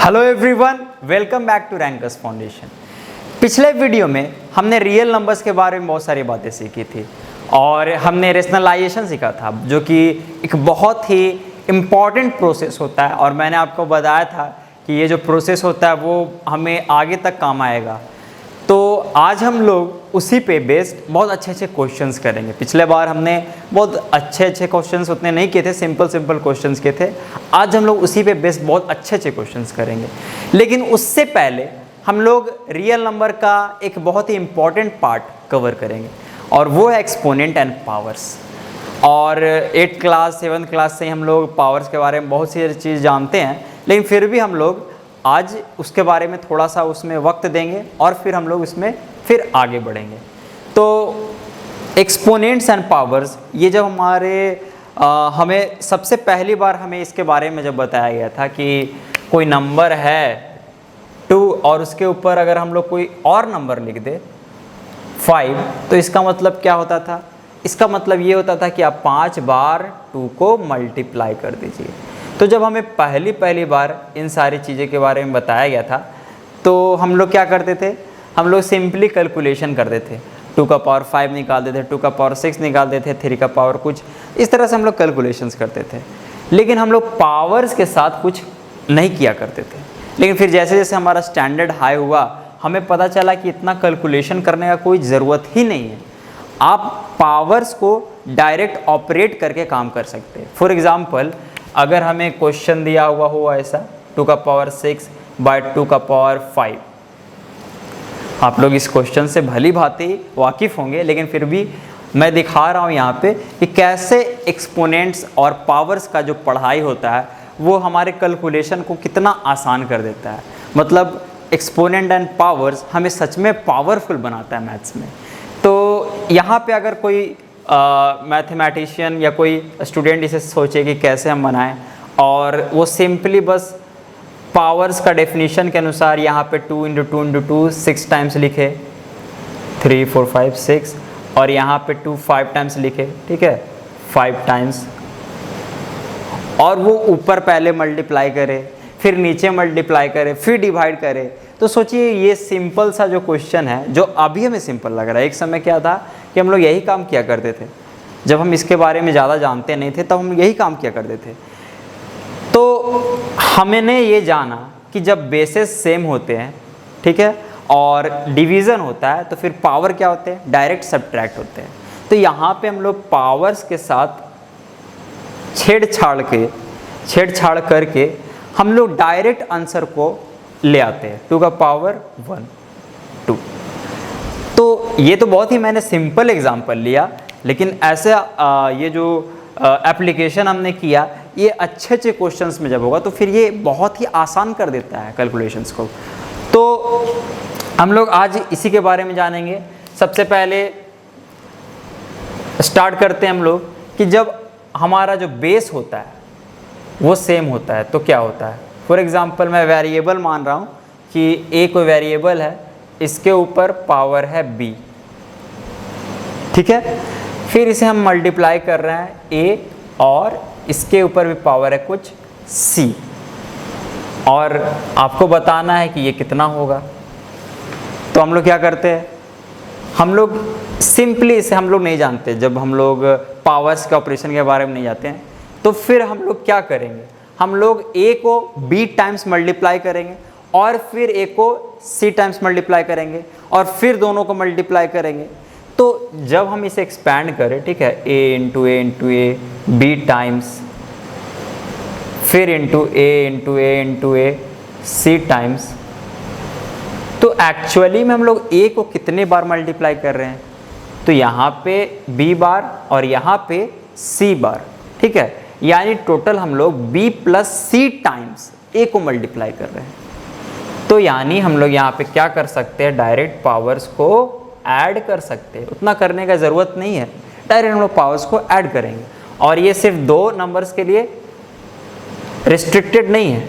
Hello everyone, welcome back to Rankers Foundation. पिछले video में हमने रियल नंबर्स के बारे में बहुत सारी बातें सीखी थी और हमने रेशनलाइजेशन सीखा था, जो कि एक बहुत ही इम्पॉर्टेंट प्रोसेस होता है। और मैंने आपको बताया था कि ये जो प्रोसेस होता है वो हमें आगे तक काम आएगा। तो आज हम लोग उसी पे बेस्ड बहुत अच्छे क्वेश्चंस करेंगे। पिछले बार हमने बहुत अच्छे क्वेश्चंस उतने नहीं किए थे, सिंपल क्वेश्चंस किए थे। आज हम लोग उसी पे बेस्ड बहुत अच्छे क्वेश्चंस करेंगे। लेकिन उससे पहले हम लोग रियल नंबर का एक बहुत ही इम्पॉर्टेंट पार्ट कवर करेंगे और वो है एक्सपोनेंट एंड पावर्स। और 8th क्लास 7th क्लास से हम लोग पावर्स के बारे में बहुत सी चीज़ जानते हैं, लेकिन फिर भी हम लोग आज उसके बारे में थोड़ा सा उसमें वक्त देंगे और फिर हम लोग इसमें फिर आगे बढ़ेंगे। तो एक्सपोनेंट्स एंड पावर्स, ये जब हमें सबसे पहली बार हमें इसके बारे में जब बताया गया था कि कोई नंबर है 2 और उसके ऊपर अगर हम लोग कोई और नंबर लिख दे 5, तो इसका मतलब क्या होता था? इसका मतलब ये होता था कि आप 5 बार 2 को मल्टीप्लाई कर दीजिए। तो जब हमें पहली बार इन सारी चीज़ें के बारे में बताया गया था तो हम लोग क्या करते थे? हम लोग सिंपली कैलकुलेशन करते थे। 2 का पावर 5 निकाल देते, 2 का पावर 6 निकाल देते, 3 का पावर कुछ, इस तरह से हम लोग कैलकुलेशंस करते थे। लेकिन हम लोग पावर्स के साथ कुछ नहीं किया करते थे। लेकिन फिर जैसे जैसे हमारा स्टैंडर्ड हाई हुआ, हमें पता चला कि इतना कैलकुलेशन करने का कोई ज़रूरत ही नहीं है। आप पावर्स को डायरेक्ट ऑपरेट करके काम कर सकते हैं। फॉर एग्ज़ाम्पल, अगर हमें क्वेश्चन दिया हुआ हो ऐसा 2 का पावर 6 बाय 2 का पावर 5, आप लोग इस क्वेश्चन से भली भांति वाकिफ़ होंगे, लेकिन फिर भी मैं दिखा रहा हूँ यहाँ पे कि कैसे एक्सपोनेंट्स और पावर्स का जो पढ़ाई होता है वो हमारे कैलकुलेशन को कितना आसान कर देता है। मतलब एक्सपोनेंट एंड पावर्स हमें सच में पावरफुल बनाता है मैथ्स में। तो यहाँ पे अगर कोई मैथमेटिशियन या कोई स्टूडेंट इसे सोचे कि कैसे हम बनाएं, और वो सिंपली बस पावर्स का डेफिनेशन के अनुसार यहाँ पे 2 × 2 × 2 6 टाइम्स लिखे, 3 4 5 6, और यहाँ पे 2 5 टाइम्स लिखे, ठीक है, 5 टाइम्स, और वो ऊपर पहले मल्टीप्लाई करे, फिर नीचे मल्टीप्लाई करे, फिर डिवाइड करे। तो सोचिए ये सिंपल सा जो क्वेश्चन है, जो अभी हमें सिंपल लग रहा है, एक समय क्या था कि हम लोग यही काम किया करते थे। जब हम इसके बारे में ज़्यादा जानते नहीं थे तब हम यही काम किया करते थे। तो हमने ये जाना कि जब बेसेस सेम होते हैं, ठीक है, और डिवीज़न होता है, तो फिर पावर क्या होते हैं? डायरेक्ट सब्ट्रैक्ट होते हैं। तो यहाँ पे हम लोग पावर्स के साथ छेड़छाड़ करके हम लोग डायरेक्ट आंसर को ले आते हैं, 2 का पावर 1 2। तो ये तो बहुत ही मैंने सिंपल एग्जांपल लिया, लेकिन ऐसे ये जो एप्लीकेशन हमने किया, ये अच्छे क्वेश्चंस में जब होगा तो फिर ये बहुत ही आसान कर देता है कैलकुलेशंस को। तो हम लोग आज इसी के बारे में जानेंगे। सबसे पहले स्टार्ट करते हैं हम लोग कि जब हमारा जो बेस होता है वो सेम होता है तो क्या होता है। फॉर एग्ज़ाम्पल, मैं वेरिएबल मान रहा हूँ कि ए कोई वेरिएबल है, इसके ऊपर पावर है b, ठीक है, फिर इसे हम मल्टीप्लाई कर रहे हैं a, और इसके ऊपर भी पावर है कुछ c, और आपको बताना है कि ये कितना होगा। तो हम लोग क्या करते हैं? हम लोग सिंपली इसे हम लोग नहीं जानते, जब हम लोग पावर्स के ऑपरेशन के बारे में नहीं जानते हैं, तो फिर हम लोग क्या करेंगे? हम लोग a को b टाइम्स मल्टीप्लाई करेंगे और फिर a को c टाइम्स मल्टीप्लाई करेंगे और फिर दोनों को मल्टीप्लाई करेंगे। तो जब हम इसे एक्सपैंड करें, ठीक है, a b टाइम्स, फिर a c टाइम्स, तो एक्चुअली में हम लोग a को कितने बार मल्टीप्लाई कर रहे हैं? तो यहाँ पे b बार और यहाँ पे c बार, ठीक है, यानी टोटल हम लोग b + c टाइम्स a को मल्टीप्लाई कर रहे हैं। तो यानी हम लोग यहाँ पे क्या कर सकते हैं? डायरेक्ट पावर्स को ऐड कर सकते हैं। उतना करने का ज़रूरत नहीं है, डायरेक्ट हम लोग पावर्स को ऐड करेंगे। और ये सिर्फ 2 नंबर्स के लिए रिस्ट्रिक्टेड नहीं है,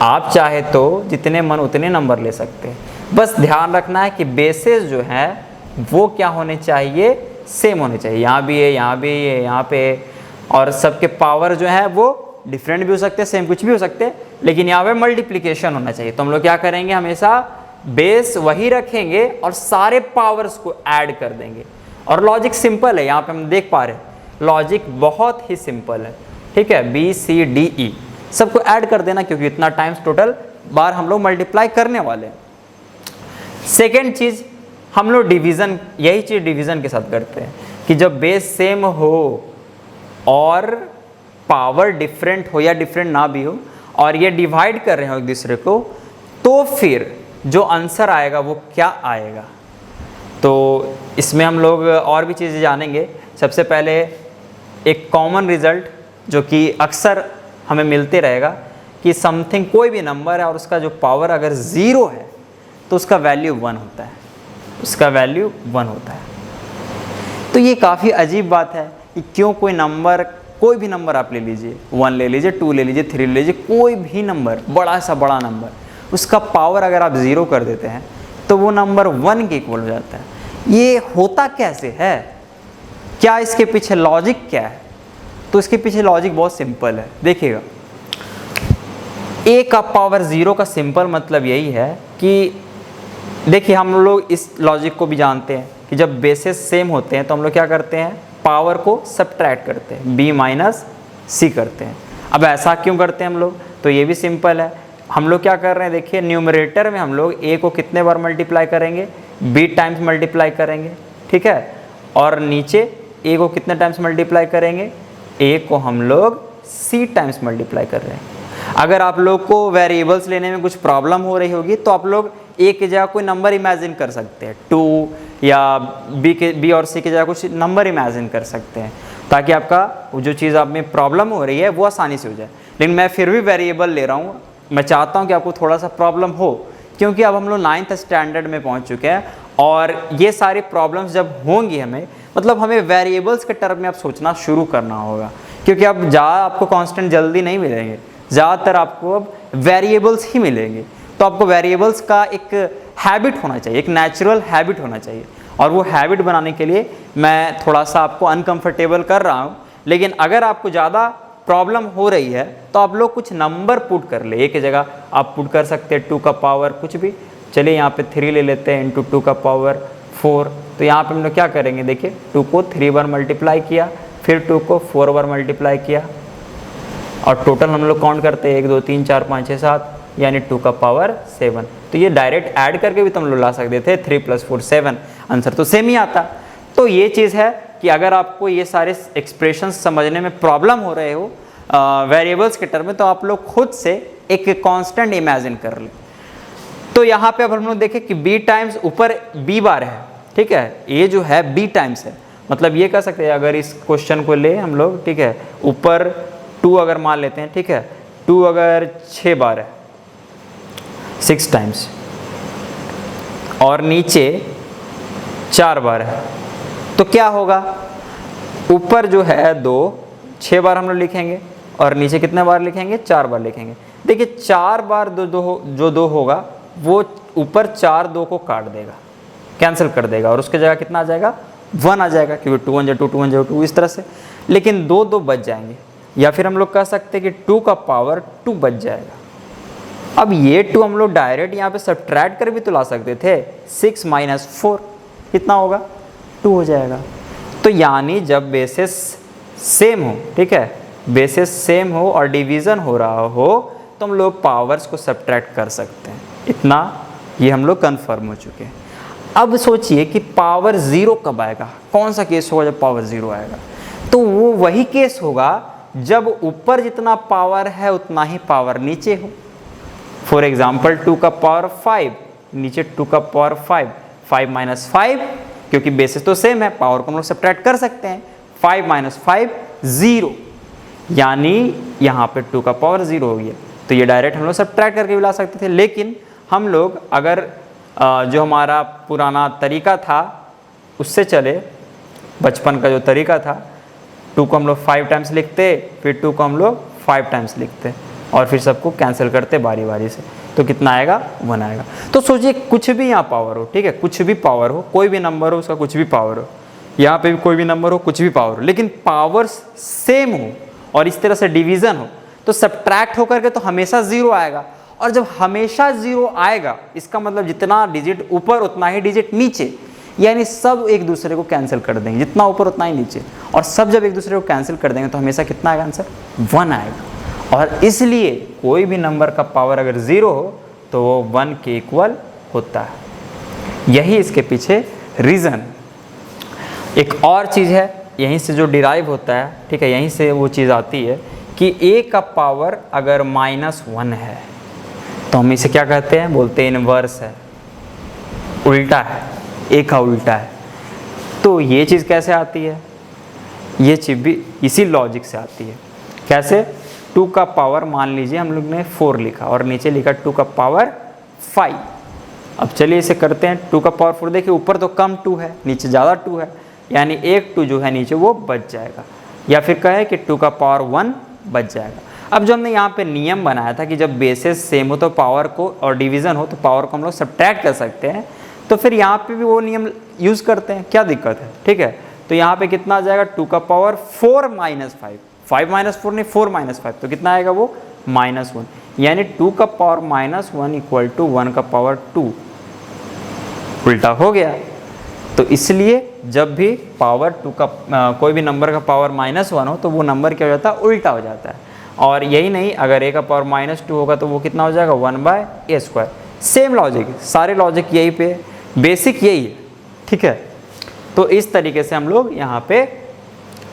आप चाहे तो जितने मन उतने नंबर ले सकते हैं। बस ध्यान रखना है कि बेसेस जो हैं वो क्या होने चाहिए? सेम होने चाहिए। यहाँ भी है, यहाँ भी है, यहाँ पे, और सबके पावर जो है वो डिफरेंट भी हो सकते हैं, सेम कुछ भी हो सकते हैं, लेकिन यहाँ पे मल्टीप्लिकेशन होना चाहिए। तो हम लोग क्या करेंगे, हमेशा बेस वही रखेंगे और सारे पावर्स को ऐड कर देंगे। और लॉजिक सिंपल है, यहाँ पे हम देख पा रहे हैं लॉजिक बहुत ही सिंपल है, ठीक है। बी सी डी ई सबको ऐड कर देना, क्योंकि इतना टाइम्स टोटल बार हम लोग मल्टीप्लाई करने वाले हैं। सेकेंड चीज़, हम लोग डिवीज़न, यही चीज़ डिवीज़न के साथ करते हैं कि जब बेस सेम हो और पावर डिफरेंट हो या डिफरेंट ना भी हो और ये डिवाइड कर रहे हो एक दूसरे को, तो फिर जो आंसर आएगा वो क्या आएगा। तो इसमें हम लोग और भी चीज़ें जानेंगे। सबसे पहले एक कॉमन रिजल्ट जो कि अक्सर हमें मिलते रहेगा कि समथिंग, कोई भी नंबर है और उसका जो पावर अगर 0 है तो उसका वैल्यू 1 होता है, उसका वैल्यू 1 होता है। तो ये काफ़ी अजीब बात है कि क्यों कोई नंबर, कोई भी नंबर आप ले लीजिए, 1 ले लीजिए, 2 ले लीजिए, 3 ले लीजिए, कोई भी नंबर, बड़ा सा बड़ा नंबर, उसका पावर अगर आप 0 कर देते हैं तो वो नंबर 1 के इक्वल हो जाता है। ये होता कैसे है, क्या इसके पीछे लॉजिक क्या है? तो इसके पीछे लॉजिक बहुत सिंपल है। देखिएगा, a का पावर 0 का सिंपल मतलब यही है कि देखिए, हम लोग इस लॉजिक को भी जानते हैं कि जब बेसेस सेम होते हैं तो हम लोग क्या करते हैं, पावर को सब्ट्रैक्ट करते हैं, b माइनस सी करते हैं। अब ऐसा क्यों करते हैं हम लोग, तो ये भी सिंपल है। हम लोग क्या कर रहे हैं, देखिए न्यूमरेटर में हम लोग a को कितने बार मल्टीप्लाई करेंगे, b टाइम्स मल्टीप्लाई करेंगे, ठीक है। और नीचे a को कितने टाइम्स मल्टीप्लाई करेंगे, a को हम लोग c टाइम्स मल्टीप्लाई कर रहे हैं। अगर आप लोग को वेरिएबल्स लेने में कुछ प्रॉब्लम हो रही होगी तो आप लोग a की जगह कोई नंबर इमेजिन कर सकते हैं, 2 या b और c की जगह कुछ नंबर इमेजिन कर सकते हैं, ताकि आपका जो चीज़ आप में प्रॉब्लम हो रही है वो आसानी से हो जाए। लेकिन मैं फिर भी वेरिएबल ले रहा हूँ, मैं चाहता हूँ कि आपको थोड़ा सा प्रॉब्लम हो, क्योंकि अब हम लोग 9th स्टैंडर्ड में पहुँच चुके हैं और ये सारी प्रॉब्लम्स जब होंगी मतलब हमें वेरिएबल्स के टर्म में अब सोचना शुरू करना होगा, क्योंकि अब ज़्यादा आपको कांस्टेंट जल्दी नहीं मिलेंगे, ज़्यादातर आपको अब वेरिएबल्स ही मिलेंगे। तो आपको वेरिएबल्स का एक हैबिट होना चाहिए, एक नेचुरल हैबिट होना चाहिए, और वो हैबिट बनाने के लिए मैं थोड़ा सा आपको अनकंफर्टेबल कर रहा हूँ। लेकिन अगर आपको ज़्यादा प्रॉब्लम हो रही है तो आप लोग कुछ नंबर पुट कर ले, एक जगह आप पुट कर सकते हैं 2 का पावर कुछ भी, चलिए यहाँ पे 3 ले लेते हैं, इंटू 2 का पावर 4। तो यहाँ पे हम लोग क्या करेंगे, देखिए 2 को 3 बार मल्टीप्लाई किया, फिर 2 को 4 बार मल्टीप्लाई किया, और टोटल हम लोग काउंट करते हैं 1 2 3 4 5 6 7, यानी 2 का पावर 7। तो ये डायरेक्ट ऐड करके भी तुम लोग ला सकते थे, 3 + 4 7, आंसर तो सेम ही आता। तो ये चीज़ है कि अगर आपको ये सारे एक्सप्रेशंस समझने में प्रॉब्लम हो रहे हो वेरिएबल्स के टर्म में, तो आप लोग खुद से एक कांस्टेंट इमेजिन कर लें। तो यहाँ पे अब हम लोग देखें कि b टाइम्स ऊपर b बार है, ठीक है, ये जो है b टाइम्स है, मतलब ये कह सकते हैं अगर इस क्वेश्चन को ले हम लोग, ठीक है, ऊपर 2 अगर मान लेते हैं, ठीक है, 2 अगर 6 बार है 6 टाइम्स, और नीचे 4 बार है, तो क्या होगा, ऊपर जो है 2 6 बार हम लोग लिखेंगे और नीचे कितने बार लिखेंगे, 4 बार लिखेंगे। देखिए 4 बार जो 2 होगा वो ऊपर 4 2 को काट देगा, कैंसिल कर देगा, और उसके जगह कितना आ जाएगा, 1 आ जाएगा, क्योंकि 2 1 जा 2 2 1 जा 2 इस तरह से। लेकिन 2 2 बच जाएंगे, या फिर हम लोग कह सकते हैं कि 2 का पावर 2 बच जाएगा। अब ये 2 हम लोग डायरेक्ट यहाँ पे सब्ट्रैक्ट कर भी तो ला सकते थे, 6 - 4 कितना होगा, 2 हो जाएगा। तो यानी जब बेसिस सेम हो, ठीक है, बेसिस सेम हो और डिवीज़न हो रहा हो तो हम लोग पावर्स को सब्ट्रैक्ट कर सकते हैं। इतना ये हम लोग कन्फर्म हो चुके हैं। अब सोचिए कि पावर 0 कब आएगा, कौन सा केस होगा जब पावर 0 आएगा, तो वो वही केस होगा जब ऊपर जितना पावर है उतना ही पावर नीचे हो। फॉर एग्जाम्पल 2 का पावर 5, नीचे 2 का पावर 5, 5 - 5, क्योंकि बेसिस तो सेम है, पावर को हम लोग सब्ट्रैक्ट कर सकते हैं, 5 - 5 0, यानी यहाँ पे 2 का पावर 0 हो गया। तो ये डायरेक्ट हम लोग सब्ट्रैक्ट करके भी ला सकते थे, लेकिन हम लोग अगर जो हमारा पुराना तरीका था उससे चले, बचपन का जो तरीका था, 2 को हम लोग 5 टाइम्स लिखते, फिर 2 को हम लोग 5 टाइम्स लिखते, और फिर सबको कैंसिल करते बारी बारी से, तो कितना आएगा, 1 आएगा। तो सोचिए कुछ भी यहाँ पावर हो, ठीक है, कुछ भी पावर हो, कोई भी नंबर हो उसका कुछ भी पावर हो, यहाँ पे भी कोई भी नंबर हो, कुछ भी पावर हो, लेकिन पावर्स सेम हो और इस तरह से डिवीज़न हो, तो सब्ट्रैक्ट होकर के तो हमेशा 0 आएगा, और जब हमेशा 0 आएगा इसका मतलब जितना डिजिट ऊपर उतना ही डिजिट नीचे, यानी सब एक दूसरे को कैंसिल कर देंगे, जितना ऊपर उतना ही नीचे, और सब जब एक दूसरे को कैंसिल कर देंगे तो हमेशा कितना आएगा आंसर? 1 आएगा। और इसलिए कोई भी नंबर का पावर अगर 0 हो तो वो 1 के इक्वल होता है। यही इसके पीछे रीज़न। एक और चीज़ है, यहीं से जो डिराइव होता है, ठीक है, यहीं से वो चीज़ आती है कि a का पावर अगर -1 है तो हम इसे क्या कहते हैं? बोलते हैं इनवर्स है, उल्टा है, a का उल्टा है। तो ये चीज़ कैसे आती है? ये चीज़ भी इसी लॉजिक से आती है। कैसे? 2 का पावर, मान लीजिए हम लोग ने 4 लिखा और नीचे लिखा 2 का पावर 5। अब चलिए इसे करते हैं। 2 का पावर 4, देखिए ऊपर तो कम 2 है, नीचे ज़्यादा 2 है, यानी एक 2 जो है नीचे वो बच जाएगा, या फिर कहे कि 2 का पावर 1 बच जाएगा। अब जो हमने यहाँ पे नियम बनाया था कि जब बेसेस सेम हो तो पावर को, और डिवीज़न हो तो पावर को हम लोग सब्ट्रैक्ट कर सकते हैं, तो फिर यहाँ पे भी वो नियम यूज़ करते हैं, क्या दिक्कत है? ठीक है, तो यहाँ पे कितना आ जाएगा? 2 का पावर 4 -5, 5 - 4 नहीं, 4 - 5, तो कितना आएगा वो? -1, यानी 2 का पावर -1 इक्वल टू 1 का पावर 2, उल्टा हो गया। तो इसलिए जब भी पावर 2 का कोई भी नंबर का पावर -1 हो तो वो नंबर क्या हो जाता है? उल्टा हो जाता है। और यही नहीं, अगर a का पावर -2 होगा तो वो कितना हो जाएगा? 1/a²। सेम लॉजिक, सारे लॉजिक यही पे, बेसिक यही है, ठीक है। तो इस तरीके से हम लोग यहाँ पे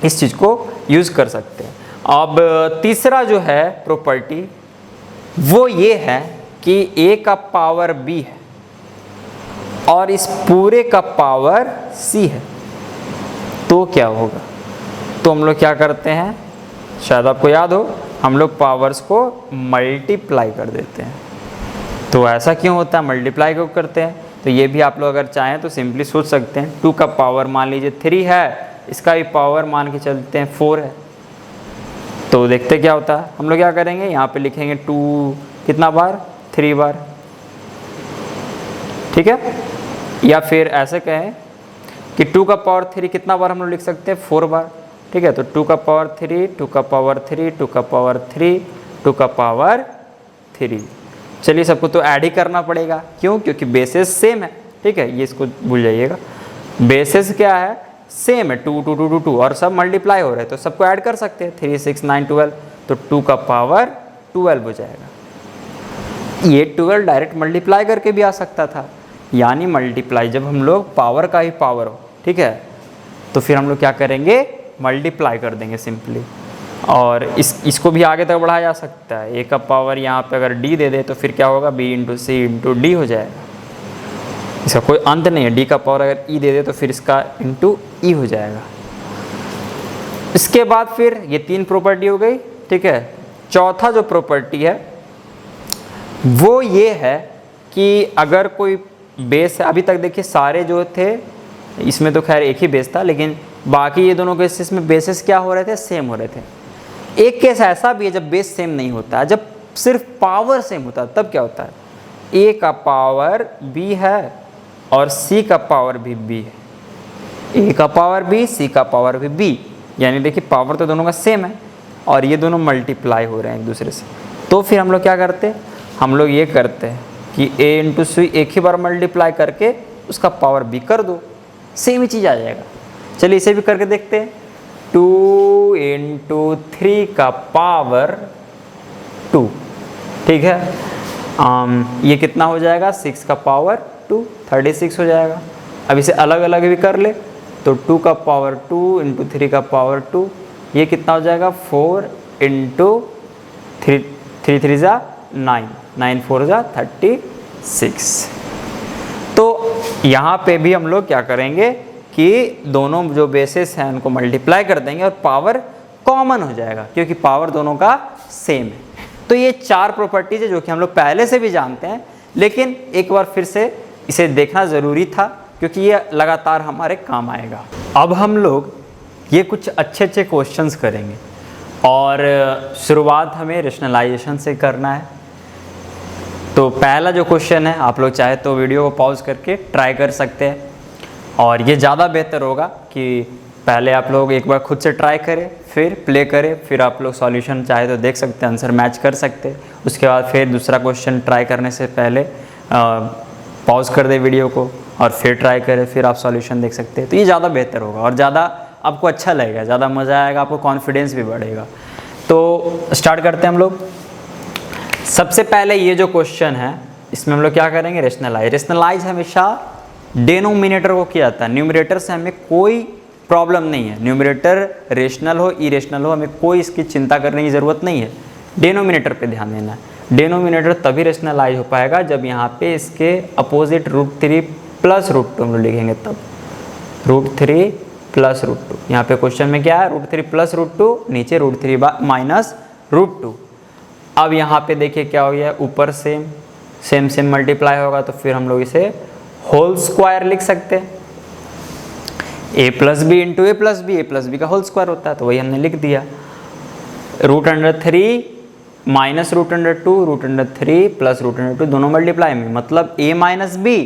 इस चीज़ को यूज़ कर सकते हैं। अब तीसरा जो है प्रॉपर्टी वो ये है कि a का पावर b है और इस पूरे का पावर c है, तो क्या होगा? तो हम लोग क्या करते हैं, शायद आपको याद हो, हम लोग पावर्स को मल्टीप्लाई कर देते हैं। तो ऐसा क्यों होता है? मल्टीप्लाई क्यों करते हैं? तो ये भी आप लोग अगर चाहें तो सिंपली सोच सकते हैं। 2 का पावर मान लीजिए 3 है, इसका भी पावर मान के चलते हैं 4 है, तो देखते क्या होता है। हम लोग क्या करेंगे, यहाँ पे लिखेंगे 2 कितना बार? 3 बार, ठीक है। या फिर ऐसे कहें कि 2 का पावर 3 कितना बार हम लोग लिख सकते हैं? 4 बार, ठीक है। तो 2 का पावर 3, 2 का पावर 3, 2 का पावर 3, 2 का पावर 3। चलिए सबको तो ऐड ही करना पड़ेगा, क्यों? क्योंकि बेसिस सेम है, ठीक है, ये इसको भूल जाइएगा। बेसिस क्या है? सेम है, 2 2 2 2 2, और सब मल्टीप्लाई हो रहे हैं तो सबको ऐड कर सकते हैं। 3 6 9 12, तो 2 का पावर 12 हो जाएगा। ये 12 डायरेक्ट मल्टीप्लाई करके भी आ सकता था, यानी मल्टीप्लाई जब हम लोग पावर का ही पावर हो, ठीक है, तो फिर हम लोग क्या करेंगे? मल्टीप्लाई कर देंगे सिंपली। और इसको भी आगे तक बढ़ाया जा सकता है। a का पावर यहाँ पे अगर d दे दे तो फिर क्या होगा? b × c × d हो जाएगा, इसका कोई अंत नहीं है। d का पावर अगर e दे दे तो फिर इसका × e हो जाएगा। इसके बाद फिर ये 3 प्रॉपर्टी हो गई, ठीक है। चौथा जो प्रॉपर्टी है वो ये है कि अगर कोई बेस है, अभी तक देखिए सारे जो थे इसमें तो खैर एक ही बेस था, लेकिन बाकी ये दोनों केसेस में बेसिस क्या हो रहे थे? सेम हो रहे थे। एक केस ऐसा भी है जब बेस सेम नहीं होता है, जब सिर्फ पावर सेम होता है, तब क्या होता है? a का पावर b है और c का पावर भी b है। a का पावर b, c का पावर भी b, यानी देखिए पावर तो दोनों का सेम है और ये दोनों मल्टीप्लाई हो रहे हैं एक दूसरे से। तो फिर हम लोग क्या करते हैं? हम लोग ये करते हैं कि a × c एक ही बार मल्टीप्लाई करके उसका पावर b कर दो, सेम ही चीज़ आ जाएगा। चलिए इसे भी करके देखते हैं। 2 × 3 का पावर 2, ठीक है। ये कितना हो जाएगा? 6 का पावर 2, 36 हो जाएगा। अब इसे अलग अलग भी कर ले तो 2 का पावर 2 × 3 का पावर 2, ये कितना हो जाएगा? 4 × 3 3 3 जा 9, 9 4 जा 36। तो यहाँ पे भी हम लोग क्या करेंगे कि दोनों जो बेसिस हैं उनको मल्टीप्लाई कर देंगे और पावर कॉमन हो जाएगा, क्योंकि पावर दोनों का सेम है। तो ये 4 प्रॉपर्टीज है जो कि हम लोग पहले से भी जानते हैं, लेकिन एक बार फिर से इसे देखना ज़रूरी था क्योंकि ये लगातार हमारे काम आएगा। अब हम लोग ये कुछ अच्छे अच्छे क्वेश्चंस करेंगे और शुरुआत हमें रेशनलाइजेशन से करना है। तो पहला जो क्वेश्चन है, आप लोग चाहे तो वीडियो को पॉज करके ट्राई कर सकते हैं, और ये ज़्यादा बेहतर होगा कि पहले आप लोग एक बार खुद से ट्राई करें, फिर प्ले करें, फिर आप लोग सॉल्यूशन चाहे तो देख सकते हैं, आंसर मैच कर सकते हैं। उसके बाद फिर दूसरा क्वेश्चन ट्राई करने से पहले पॉज कर दे वीडियो को और फिर ट्राई करें, फिर आप सॉल्यूशन देख सकते हैं। तो ये ज़्यादा बेहतर होगा और ज़्यादा आपको अच्छा लगेगा, ज़्यादा मज़ा आएगा, आपको कॉन्फिडेंस भी बढ़ेगा। तो स्टार्ट करते हैं हम लोग। सबसे पहले ये जो क्वेश्चन है इसमें हम लोग क्या करेंगे, रेशनलाइज। रेशनलाइज हमेशा डेनोमिनेटर को किया जाता है, न्यूमरेटर से हमें कोई प्रॉब्लम नहीं है। न्यूमरेटर रेशनल हो इरेशनल हो, हमें कोई इसकी चिंता करने की ज़रूरत नहीं है, डेनोमिनेटर पे ध्यान देना है। डेनोमिनेटर तभी रेशनलाइज हो पाएगा जब यहाँ पे इसके अपोजिट √3 प्लस √2 हम लोग लिखेंगे, तब √3 प्लस √2। यहाँ पे क्वेश्चन में क्या है, √3 प्लस √2, नीचे √3 माइनस √2। अब यहाँ पे देखिए क्या हो गया, ऊपर सेम मल्टीप्लाई होगा तो फिर हम लोग इसे होल स्क्वायर लिख सकते हैं। a plus b into a plus b का होल स्क्वायर होता है, तो वही हमने लिख दिया। √3 माइनस √2 √3 प्लस √2 दोनों मल्टीप्लाई में, मतलब a minus b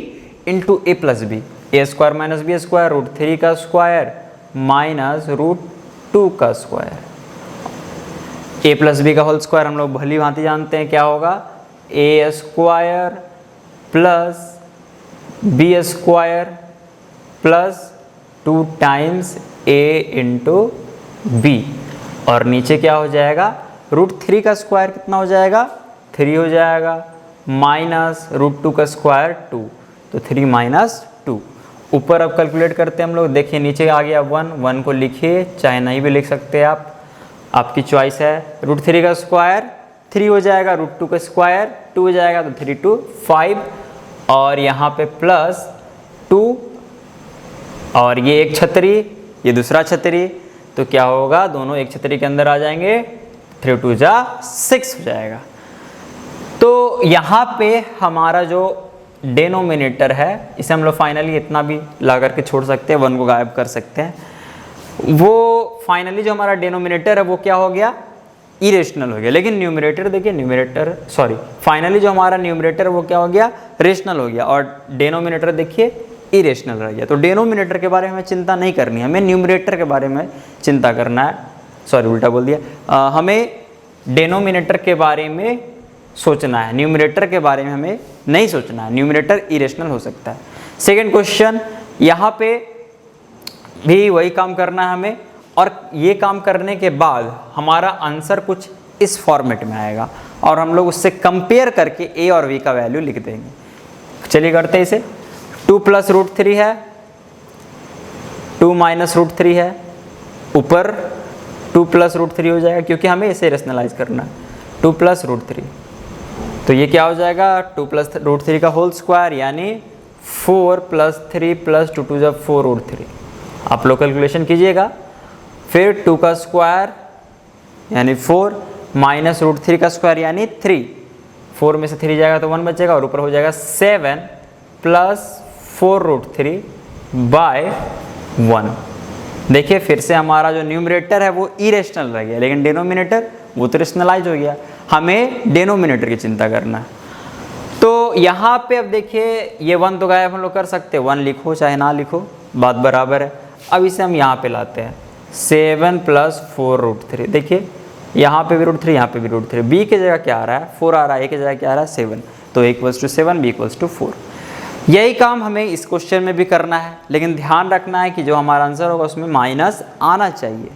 into a plus b, a square minus b square, √3 का स्क्वायर माइनस √2 का स्क्वायर। a प्लस बी का होल स्क्वायर हम लोग भली भांति जानते हैं क्या होगा, a square plus b square plus 2 times a into b, और नीचे क्या हो जाएगा, √3 का स्क्वायर कितना हो जाएगा, 3 हो जाएगा, माइनस √2 का स्क्वायर 2, तो 3 माइनस 2। ऊपर अब कैलकुलेट करते हैं हम लोग, देखिए नीचे आ गया 1 को लिखिए, चाहे नहीं भी लिख सकते आप, आपकी चॉइस है। √3 का स्क्वायर 3 हो जाएगा, √2 का स्क्वायर 2 हो जाएगा, तो 3 2 5, और यहाँ पे प्लस 2, और ये एक छतरी, ये दूसरा छतरी, तो क्या होगा, दोनों एक छतरी के अंदर आ जाएंगे, 3 2 जा 6 हो जाएगा। तो यहाँ पे हमारा जो डेनोमिनेटर है, इसे हम लोग फाइनली इतना भी ला करके छोड़ सकते हैं, 1 को गायब कर सकते हैं। वो फाइनली जो हमारा डेनोमिनेटर है वो क्या हो गया, इरेशनल हो गया। लेकिन न्यूमरेटर देखिए, फाइनली जो हमारा न्यूमरेटर है वो क्या हो गया, रेशनल हो गया, और डेनोमिनेटर देखिए इरेशनल रह गया। तो डेनोमिनेटर के बारे में हमें चिंता नहीं करनी है, हमें न्यूमरेटर के बारे में चिंता करना है। सॉरी उल्टा बोल दिया, हमें डेनोमिनेटर के बारे में सोचना है, न्यूमरेटर के बारे में हमें नहीं सोचना है। न्यूमरेटर इरेशनल हो सकता है। सेकेंड क्वेश्चन, यहाँ पे भी वही काम करना है हमें, और ये काम करने के बाद हमारा आंसर कुछ इस फॉर्मेट में आएगा, और हम लोग उससे कंपेयर करके a और v का वैल्यू लिख देंगे। चलिए करते हैं इसे। 2 प्लस √3 है, 2 माइनस √3 है, ऊपर 2 प्लस √3 हो जाएगा, क्योंकि हमें इसे रेशनलाइज करना है। 2 प्लस √3, तो ये क्या हो जाएगा, 2 प्लस √3 का होल स्क्वायर, यानी 4 प्लस 3 प्लस 2 2 जब 4 √3। आप लोग कैलकुलेशन कीजिएगा। फिर 2 का स्क्वायर यानी 4 माइनस √3 का स्क्वायर यानी 3, 4 में से 3 जाएगा तो 1 बचेगा, और ऊपर हो जाएगा 7 प्लस 4 √3 बाय 1। देखिए फिर से हमारा जो न्यूमरेटर है वो इरेशनल रह गया, लेकिन डेनोमिनेटर वो तो रेशनलाइज हो गया। हमें डेनोमिनेटर की चिंता करना है। तो यहाँ पे अब देखिए ये 1 तो गायब हम लोग कर सकते हैं, 1 लिखो चाहे ना लिखो, बात बराबर है। अब इसे हम यहाँ पे लाते हैं, 7 प्लस 4 √3। देखिए यहाँ पे भी √3, यहाँ पे भी √3, b की जगह क्या आ रहा है, 4 आ रहा है, a की जगह क्या आ रहा है, 7, तो a = 7, b = 4। यही काम हमें इस क्वेश्चन में भी करना है, लेकिन ध्यान रखना है कि जो हमारा आंसर होगा उसमें माइनस आना चाहिए।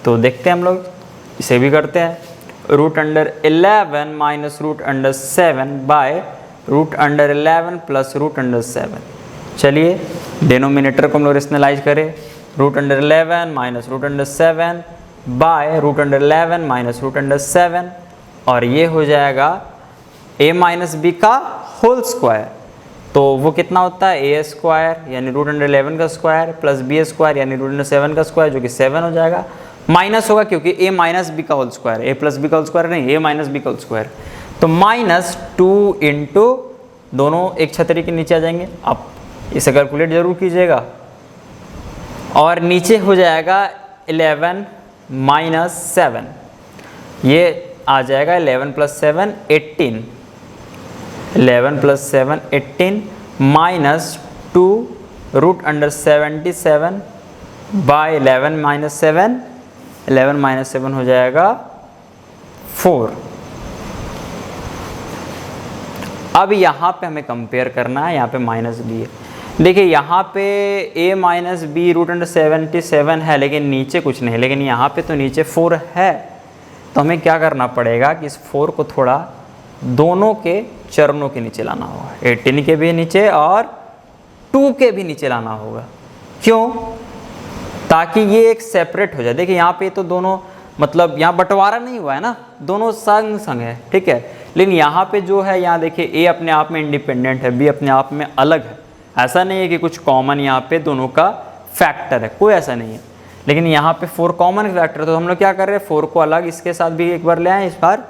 तो देखते हैं हम लोग, इसे भी करते हैं। √11 माइनस √7 बाय √11 प्लस √7। चलिए डेनोमिनेटर को हम लोग रेशनलाइज करें। √11 माइनस √7 बाय √11 माइनस √7, और ये हो जाएगा a माइनस बी का होल स्क्वायर। तो वो कितना होता है, a स्क्वायर यानी √11 का स्क्वायर प्लस b स्क्वायर यानी √7 का स्क्वायर, जो कि 7 हो जाएगा। माइनस होगा क्योंकि a माइनस बी का whole square, a plus b का होल स्क्वायर नहीं, a माइनस बी का होल स्क्वायर। तो -2 इंटू, दोनों एक छतरी के नीचे आ जाएंगे, आप इसे कैलकुलेट जरूर कीजिएगा। और नीचे हो जाएगा 11 माइनस 7, ये आ जाएगा 11 plus 7 18, 11 plus 7 18 minus 2 √77 by 11 minus 7, 11 minus 7 हो जाएगा 4। अब यहाँ पे हमें कंपेयर करना है, यहाँ पे माइनस बी है। देखिए यहाँ पे a minus b root under 77 है, लेकिन नीचे कुछ नहीं, लेकिन यहाँ पे तो नीचे 4 है। तो हमें क्या करना पड़ेगा कि इस 4 को थोड़ा दोनों के चरणों के नीचे लाना होगा, 18 के भी नीचे और 2 के भी नीचे लाना होगा। क्यों? ताकि ये एक सेपरेट हो जाए। देखिए यहाँ पे तो दोनों मतलब यहाँ बंटवारा नहीं हुआ है ना, दोनों संग संग है, ठीक है। लेकिन यहाँ पे जो है, यहाँ देखिए ए अपने आप में इंडिपेंडेंट है, बी अपने आप में अलग है। ऐसा नहीं है कि कुछ कॉमन यहाँ पे दोनों का फैक्टर है, कोई ऐसा नहीं है। लेकिन यहाँ पे 4 कॉमन फैक्टर, तो हम लोग क्या कर रहे हैं, 4 को अलग इसके साथ भी एक बार ले आए, इस बार